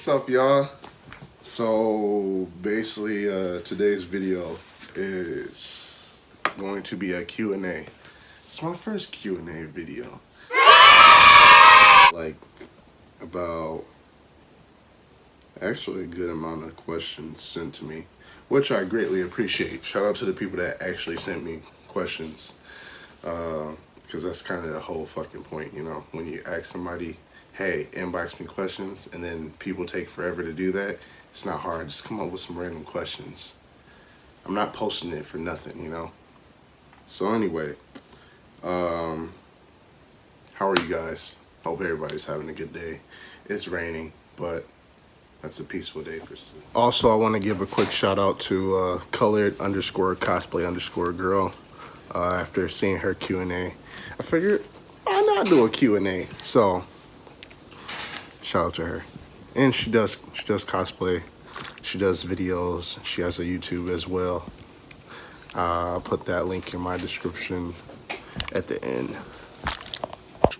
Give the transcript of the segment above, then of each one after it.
What's up, y'all? So basically, today's video is going to be a Q&A. It's my first Q&A video. Like, about actually a good amount of questions sent to me, which I greatly appreciate. Shout out to the people that actually sent me questions. Because that's kind of the whole fucking point, you know? When you ask somebody, hey, inbox me questions, and then people take forever to do that, it's not hard. Just come up with some random questions. I'm not posting it for nothing, you know? So anyway, how are you guys? Hope everybody's having a good day. It's raining, but that's a peaceful day for some. Also, I want to give a quick shout out to colored_cosplay_girl. After seeing her Q&A, I figured why not do a Q&A? So shout out to her. And she does cosplay. She does videos. She has a YouTube as well. I'll put that link in my description at the end.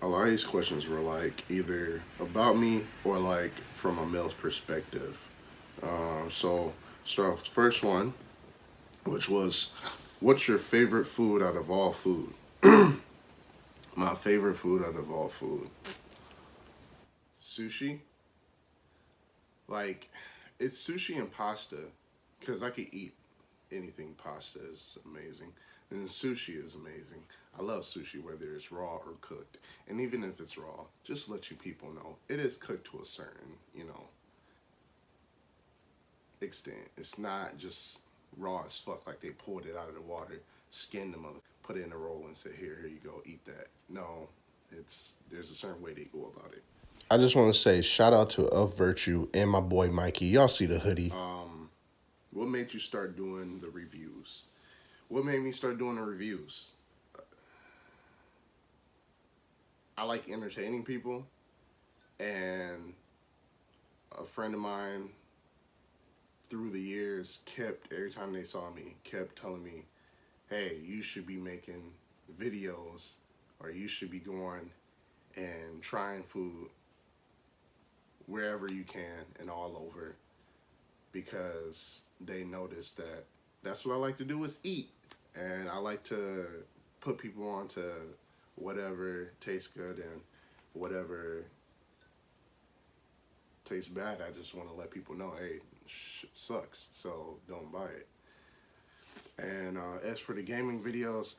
A lot of these questions were like either about me or like from a male's perspective. So start off with the first one, which was, what's your favorite food out of all food? My favorite food out of all food. Sushi. Like, it's sushi and pasta, because I could eat anything. Pasta is amazing, and sushi is amazing. I love sushi, whether it's raw or cooked. And even if it's raw, just let you people know, it is cooked to a certain, extent. It's not just raw as fuck, like they pulled it out of the water, skinned the mother, put it in a roll and said, here you go, eat that. No, there's a certain way they go about it. I just want to say shout out to Of Virtue and my boy Mikey. Y'all see the hoodie. What made you start doing the reviews? What made me start doing the reviews? I like entertaining people, and a friend of mine through the years every time they saw me, kept telling me, hey, you should be making videos, or you should be going and trying food wherever you can and all over, because they noticed that that's what I like to do, is eat. And I like to put people on to whatever tastes good and whatever tastes bad. I just want to let people know, hey, sucks, so don't buy it. And as for the gaming videos,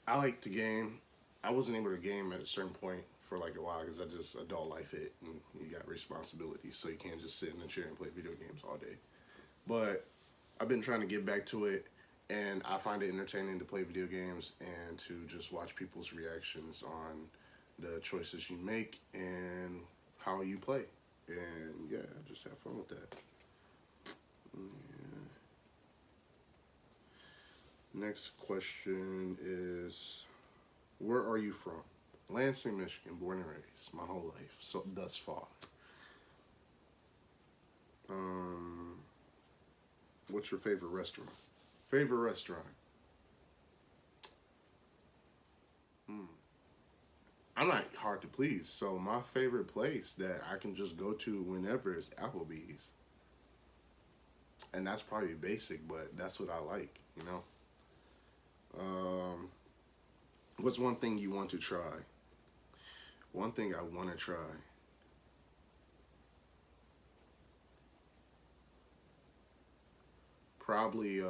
I like to game. I wasn't able to game at a certain point for like a while because I just adult life it, and you got responsibilities, so you can't just sit in a chair and play video games all day. But I've been trying to get back to it, and I find it entertaining to play video games and to just watch people's reactions on the choices you make and how you play. And yeah, just have fun with that. Yeah. Next question is, where are you from? Lansing, Michigan, born and raised my whole life, so thus far. What's your favorite restaurant? Favorite restaurant? I'm not hard to please, so my favorite place that I can just go to whenever is Applebee's. And that's probably basic, but that's what I like, you know? What's one thing you want to try? One thing I want to try. Probably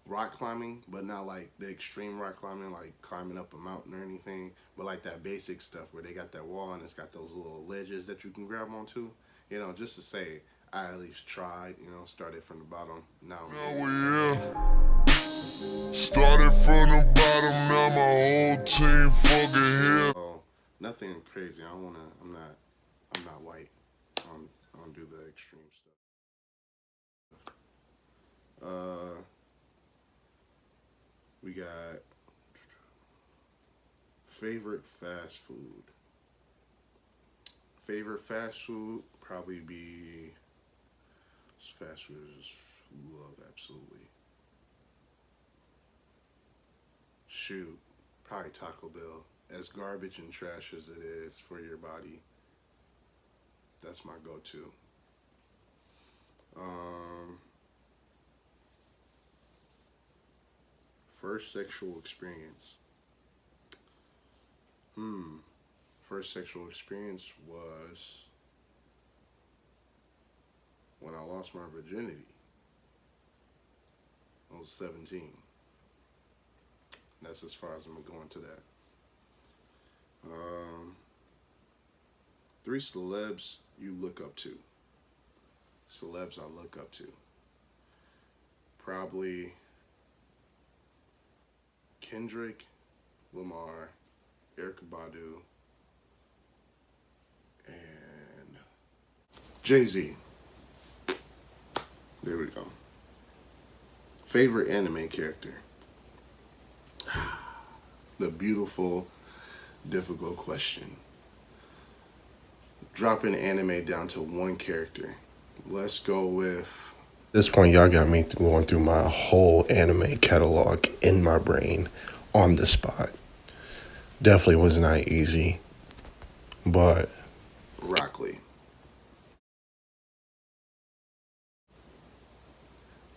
rock climbing, but not like the extreme rock climbing, like climbing up a mountain or anything, but like that basic stuff where they got that wall and it's got those little ledges that you can grab onto. You know, just to say, I at least tried, started from the bottom. Now, Oh yeah. Started from the bottom, now my whole team fucking here. So, nothing crazy. I'm not white. I don't do the extreme stuff. We got favorite fast food. Favorite fast food probably be fast food. I just love absolutely. Shoot, probably Taco Bell. As garbage and trash as it is for your body, That's my go-to. First sexual experience. First sexual experience was when I lost my virginity. I was 17. That's as far as I'm gonna go into that. Three celebs you look up to. Celebs I look up to. Probably Kendrick Lamar, Erykah Badu, and Jay-Z. There we go. Favorite anime character? The beautiful, difficult question. Dropping anime down to one character. Let's go with... At this point, y'all got me going through my whole anime catalog in my brain on the spot. Definitely was not easy, but Rock Lee.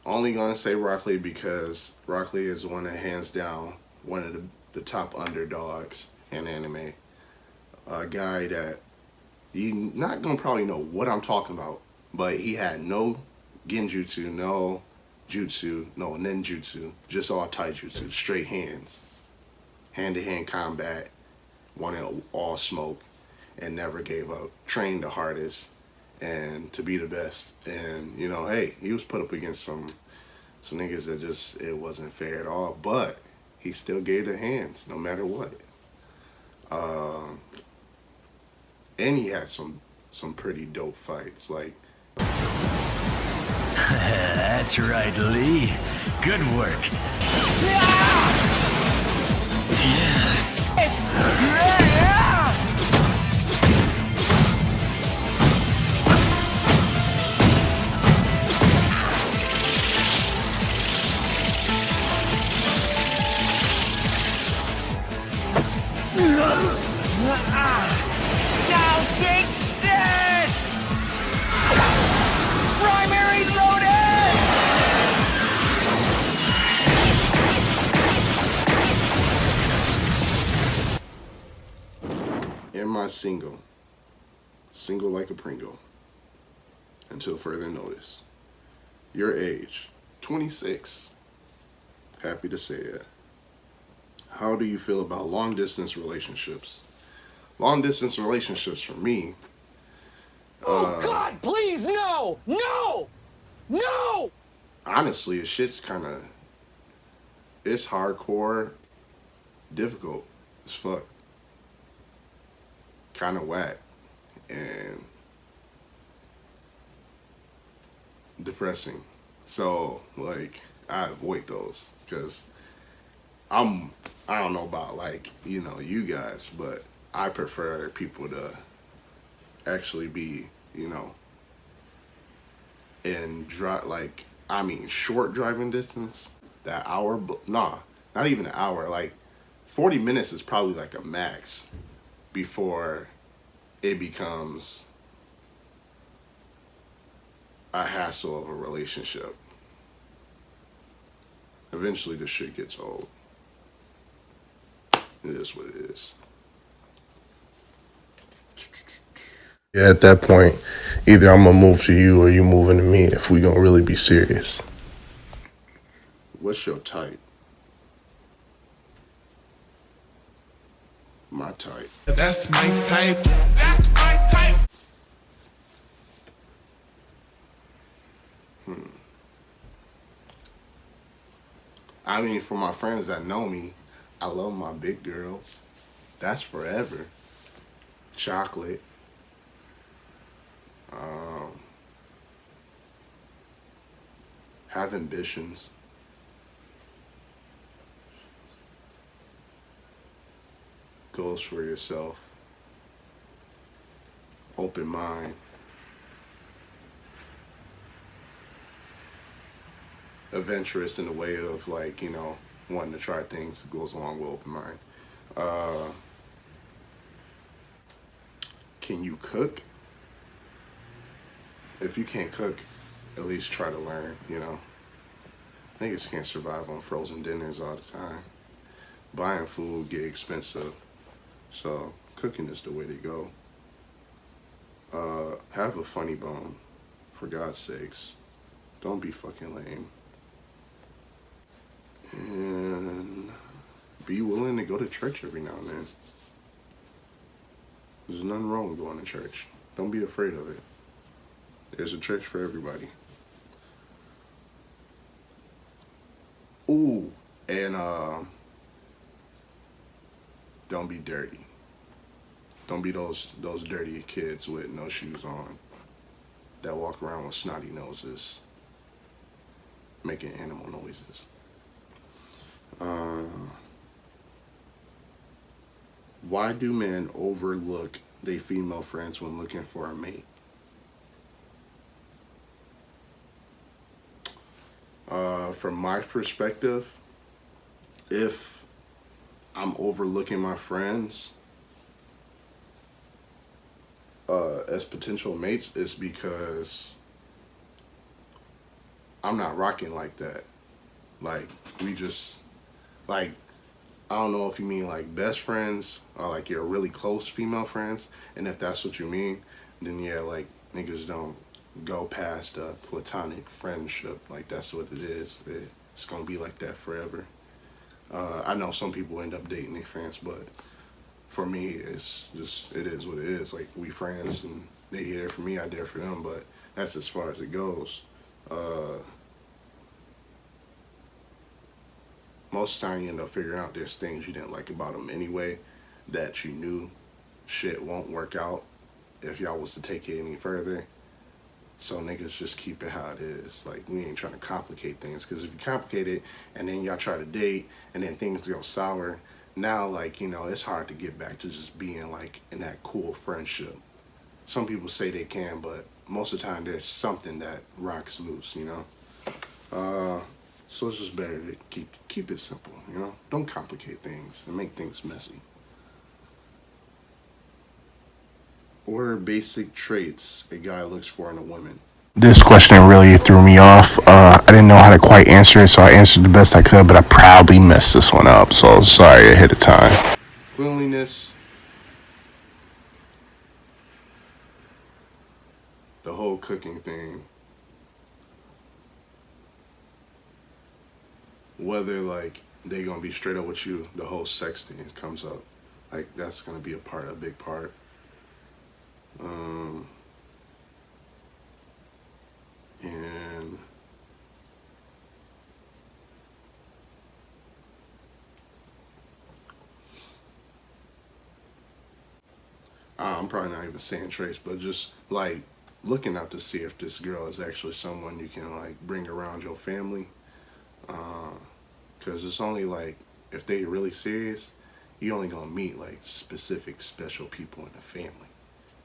Only gonna say Rock Lee because Rock Lee is one of, hands down, one of the top underdogs in anime. A guy that you not gonna probably know what I'm talking about, but he had no genjutsu, no jutsu, no ninjutsu, just all taijutsu, straight hands. Hand-to-hand combat, wanted all smoke, and never gave up. Trained the hardest, and to be the best. And you know, hey, he was put up against some niggas that just, it wasn't fair at all. But he still gave the hands, no matter what. And he had some pretty dope fights, like. That's right, Lee. Good work. Now take this! Primary Lotus! In my single like a Pringle, until further notice. Your age, 26. Happy to say it. How do you feel about long distance relationships? Long distance relationships for me. Oh God, please, no! No! No! Honestly, shit's it's hardcore, difficult as fuck. Kind of whack and depressing. So, like, I avoid those because I don't know about, like, you know, you guys, but I prefer people to actually be, you know, in short driving distance. That hour, nah, not even an hour. Like 40 minutes is probably like a max before it becomes a hassle of a relationship. Eventually, the shit gets old. It is what it is. Yeah, at that point, either I'm gonna move to you or you moving to me if we gonna really be serious. What's your type? My type. That's my type. That's my type. I mean, for my friends that know me, I love my big girls. That's forever. Chocolate. Have ambitions. Goals for yourself. Open mind. Adventurous in the way of, like, you know, wanting to try things. Goes along with open mind. Can you cook? if you can't cook, at least try to learn, you know. Niggas can't survive on frozen dinners all the time. Buying food get expensive. So cooking is the way to go. Have a funny bone, for God's sakes. Don't be fucking lame. And be willing to go to church every now and then. There's nothing wrong with going to church. Don't be afraid of it. There's a church for everybody. Ooh, and don't be dirty. Don't be those dirty kids with no shoes on that walk around with snotty noses, making animal noises. Why do men overlook their female friends when looking for a mate? From my perspective, if I'm overlooking my friends as potential mates, it's because I'm not rocking like that. Like, we just, like, I don't know if you mean like best friends or like your really close female friends. And if that's what you mean, then yeah, like niggas don't go past a platonic friendship. Like that's what it is. It's gonna be like that forever. I know some people end up dating their friends, but for me, it's just, it is what it is. Like we friends and they there for me, I there for them, but that's as far as it goes. Most of the time you end up figuring out there's things you didn't like about them anyway that you knew shit won't work out if y'all was to take it any further. So niggas just keep it how it is. Like we ain't trying to complicate things, because if you complicate it and then y'all try to date and then things go sour, now like, you know, it's hard to get back to just being like in that cool friendship. Some people say they can, but most of the time there's something that rocks loose, you know? So it's just better to keep it simple, you know? Don't complicate things and make things messy. What are basic traits a guy looks for in a woman? This question really threw me off. I didn't know how to quite answer it, so I answered the best I could, but I probably messed this one up, so sorry ahead of time. Cleanliness. The whole cooking thing. Whether like they gonna be straight up with you, the whole sex thing comes up. Like that's gonna be a big part. And I'm probably not even saying traits, but just like looking out to see if this girl is actually someone you can like bring around your family. Because it's only like, if they really serious, you only gonna meet like specific special people in the family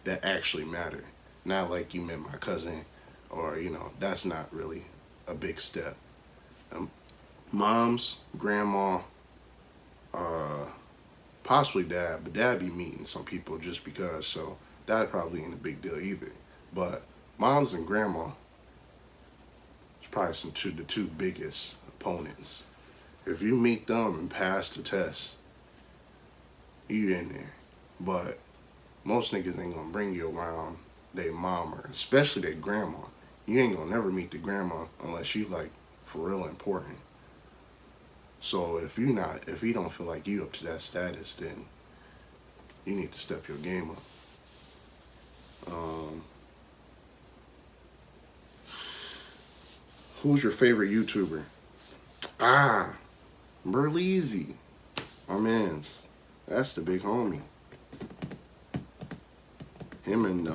that actually matter. Not like you met my cousin, or you know, that's not really a big step. Moms, grandma, possibly dad, but dad be meeting some people just because, so that probably ain't a big deal either. But moms and grandma is probably the two biggest opponents. If you meet them and pass the test, you in there. But most niggas ain't gonna bring you around their mom, or especially their grandma. You ain't gonna never meet the grandma unless you like for real important. So if you don't feel like you up to that status, then you need to step your game up. Who's your favorite YouTuber? Merleezy. My mans. That's the big homie. Him and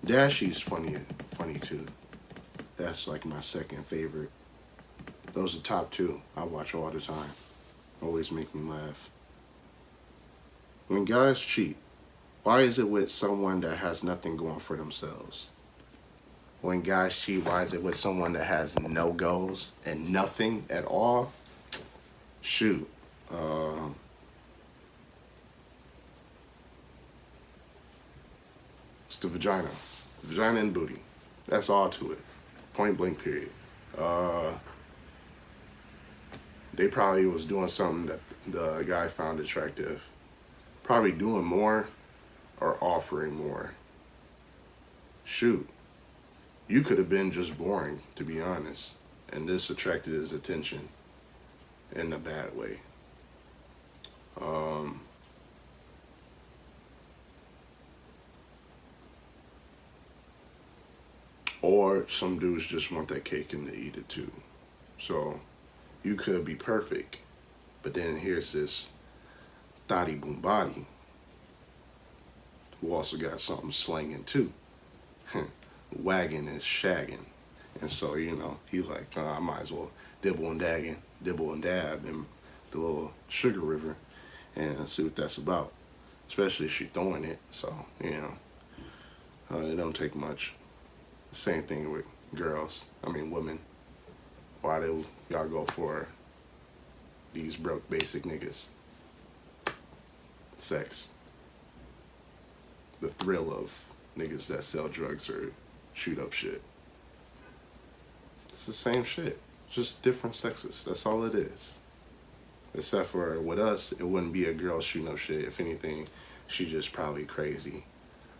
Dashy's funny too. That's like my second favorite. Those are top two. I watch all the time. Always make me laugh. When guys cheat, why is it with someone that has nothing going for themselves? When guys cheat, why is it with someone that has no goals and nothing at all? Shoot. It's the vagina. Vagina and booty. That's all to it. Point blank period. They probably was doing something that the guy found attractive. Probably doing more or offering more. Shoot. You could have been just boring, to be honest. And this attracted his attention in a bad way. Or some dudes just want that cake and they eat it too. So you could be perfect, but then here's this thotty boom body who also got something slanging too. Wagging and shagging. And so, you know, he's like, I might as well dibble and dab in the little sugar river and see what that's about. Especially if she's throwing it. So, you know, it don't take much. Same thing with girls. I mean, women. Why do y'all go for these broke basic niggas? Sex. The thrill of niggas that sell drugs or shoot up shit. It's the same shit. Just different sexes. That's all it is. Except for with us, it wouldn't be a girl shooting up shit. If anything, she just probably crazy.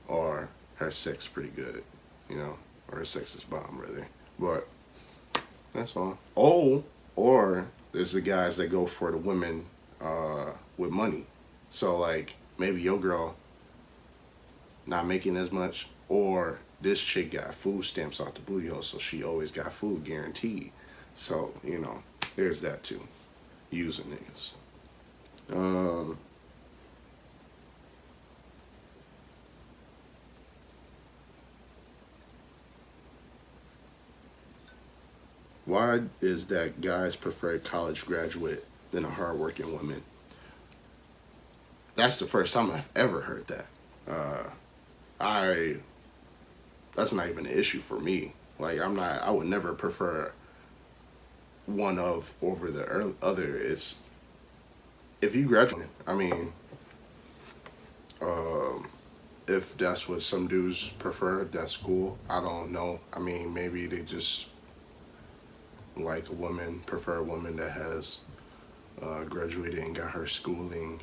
Or her sex pretty good. You know? Or her sex is bomb, rather. But that's all. Oh, or there's the guys that go for the women with money. So, like, maybe your girl not making as much, or this chick got food stamps out the booty hole, so she always got food guaranteed. So, you know, there's that too. Using niggas. Why is that guys prefer college graduate than a hardworking woman? That's the first time I've ever heard that. That's not even an issue for me. Like, I would never prefer one over the other. It's, if you graduate, I mean, if that's what some dudes prefer, that's cool. I don't know. I mean, maybe they just like prefer a woman that has graduated and got her schooling,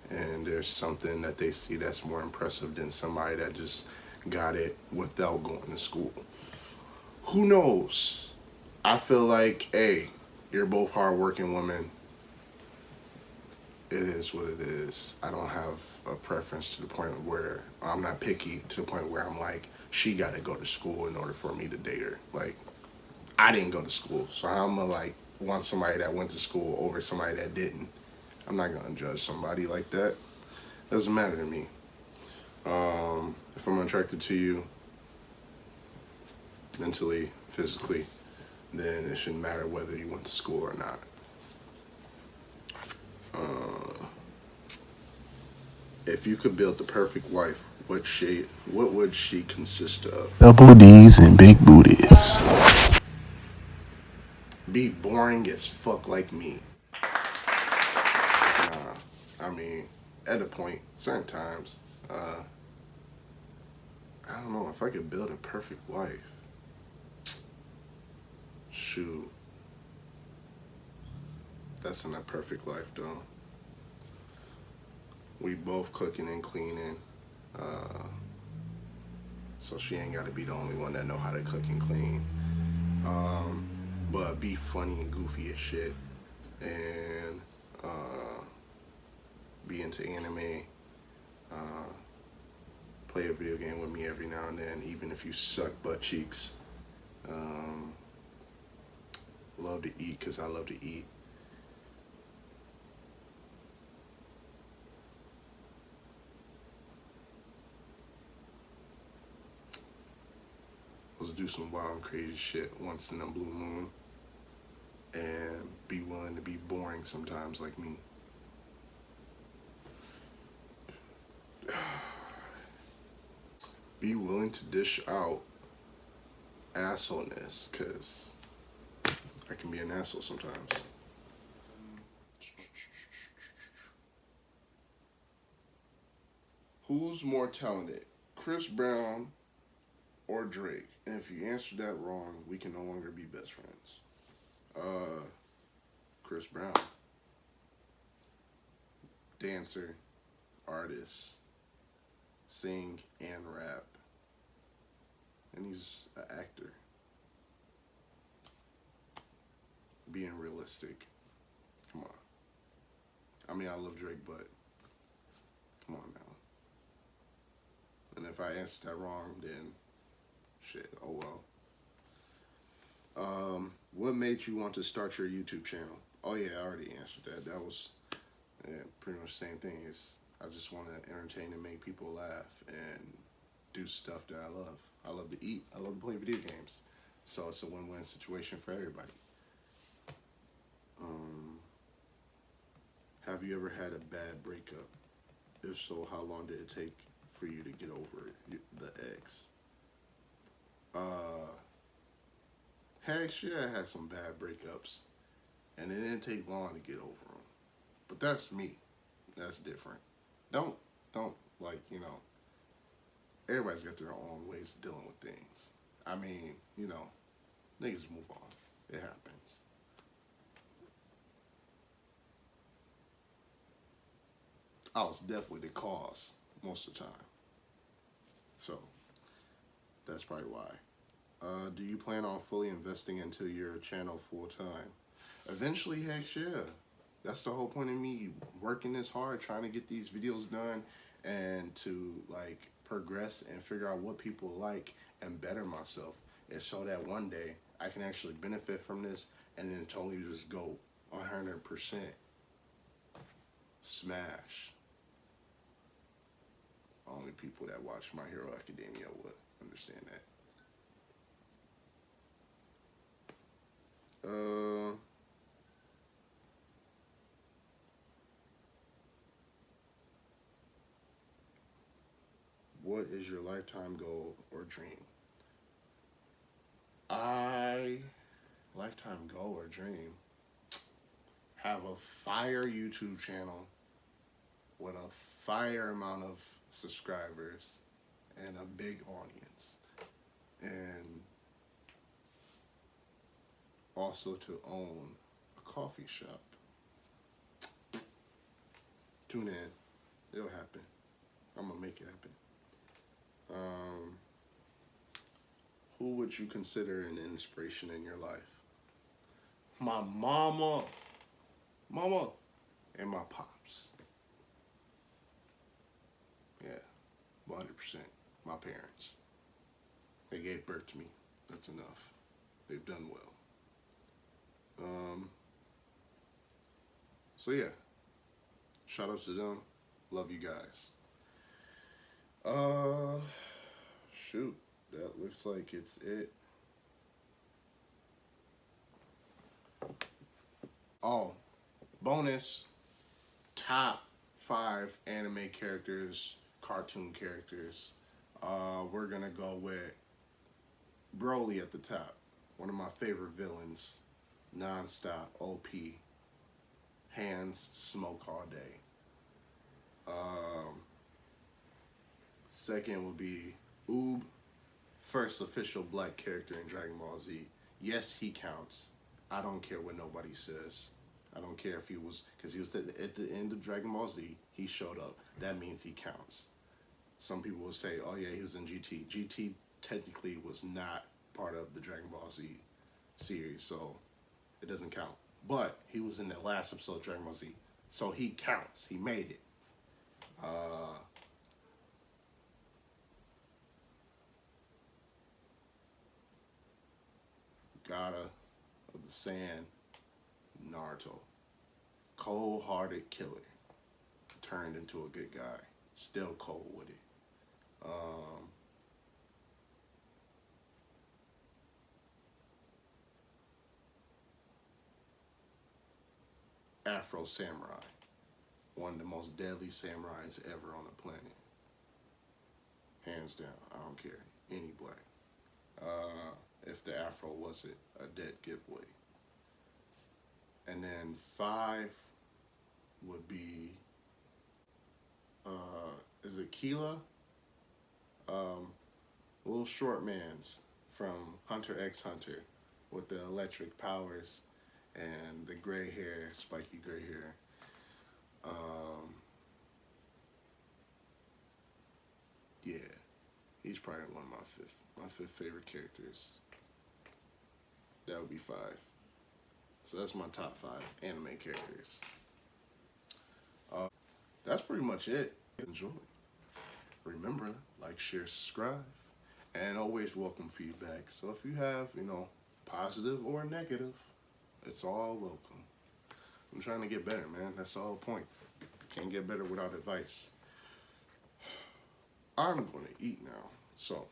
and there's something that they see that's more impressive than somebody that just got it without going to school. Who knows? I feel like, hey, you're both hardworking women. It is what it is. I don't have a preference to the point where I'm not picky to the point where I'm like, she got to go to school in order for me to date her. Like, I didn't go to school, so I'm gonna like want somebody that went to school over somebody that didn't. I'm not gonna judge somebody like that. Doesn't matter to me. If I'm attracted to you mentally, physically, then it shouldn't matter whether you went to school or not. If you could build the perfect wife, what would she consist of? Double D's and big booties. Be boring as fuck like me. I mean, at a point, certain times, I don't know if I could build a perfect wife. Shoot. That's not a perfect life, though. We both cooking and cleaning. So she ain't got to be the only one that know how to cook and clean. But be funny and goofy as shit. And be into anime. Play a video game with me every now and then, even if you suck butt cheeks. Love to eat, because I love to eat. Let's do some wild and crazy shit once in a blue moon. And be willing to be boring sometimes like me. Be willing to dish out assholeness, because I can be an asshole sometimes. Who's more talented, Chris Brown or Drake? And if you answered that wrong, we can no longer be best friends. Chris Brown. Dancer, artist, sing and rap. And he's an actor. Being realistic. Come on. I mean, I love Drake, but come on now. And if I answered that wrong, then shit, oh well. What made you want to start your YouTube channel? Oh yeah, I already answered that. That was pretty much the same thing. I just want to entertain and make people laugh and do stuff that I love. I love to eat. I love to play video games. So it's a win-win situation for everybody. Have you ever had a bad breakup? If so, how long did it take for you to get over the ex? Heck, yeah, I had some bad breakups, and it didn't take long to get over them. But that's me. That's different. Don't like, you know. Everybody's got their own ways of dealing with things. I mean, you know, niggas move on. It happens. I was definitely the cause most of the time. So, that's probably why. Do you plan on fully investing into your channel full time? Eventually, heck yeah. That's the whole point of me working this hard, trying to get these videos done and to like progress and figure out what people like and better myself. And so that one day I can actually benefit from this and then totally just go 100% smash. Only people that watch My Hero Academia would understand that. What is your lifetime goal or dream? Lifetime goal or dream, have a fire YouTube channel with a fire amount of subscribers and a big audience, and also to own a coffee shop. Tune in, it'll happen. I'm gonna make it happen. Who would you consider an inspiration in your life? My mama, and my pops. Yeah, 100%. My parents. They gave birth to me. That's enough. They've done well. So yeah, shout out to them. Love you guys. Shoot, that looks like it's it. Oh, bonus, top 5 anime characters, cartoon characters. We're gonna go with Broly at the top. One of my favorite villains, non-stop, OP, hands smoke all day. Second would be Oob, first official black character in Dragon Ball Z. Yes, he counts. I don't care what nobody says. I don't care if he was, because he was at the end of Dragon Ball Z, he showed up. That means he counts. Some people will say, oh yeah, he was in GT. GT technically was not part of the Dragon Ball Z series, so it doesn't count. But he was in the last episode of Dragon Ball Z, so he counts. He made it. Gaara of the Sand, Naruto. Cold-hearted killer. Turned into a good guy. Still cold with it. Afro Samurai. One of the most deadly samurais ever on the planet. Hands down. I don't care. Any black. If the Afro wasn't a dead giveaway. And then 5 would be, is it Keela? little short mans from Hunter x Hunter with the electric powers and the gray hair, spiky gray hair. Yeah, he's probably one of my fifth favorite characters. That would be 5. So that's my top 5 anime characters. That's pretty much it. Enjoy. Remember, like, share, subscribe, and always welcome feedback. So if you have, positive or negative, it's all welcome. I'm trying to get better, man. That's the whole point. Can't get better without advice. I'm gonna eat now. So,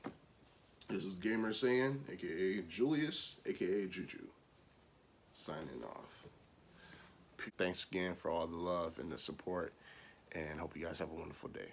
this is Gamer Saiyan, aka Julius, aka Juju, signing off. Thanks again for all the love and the support, and hope you guys have a wonderful day.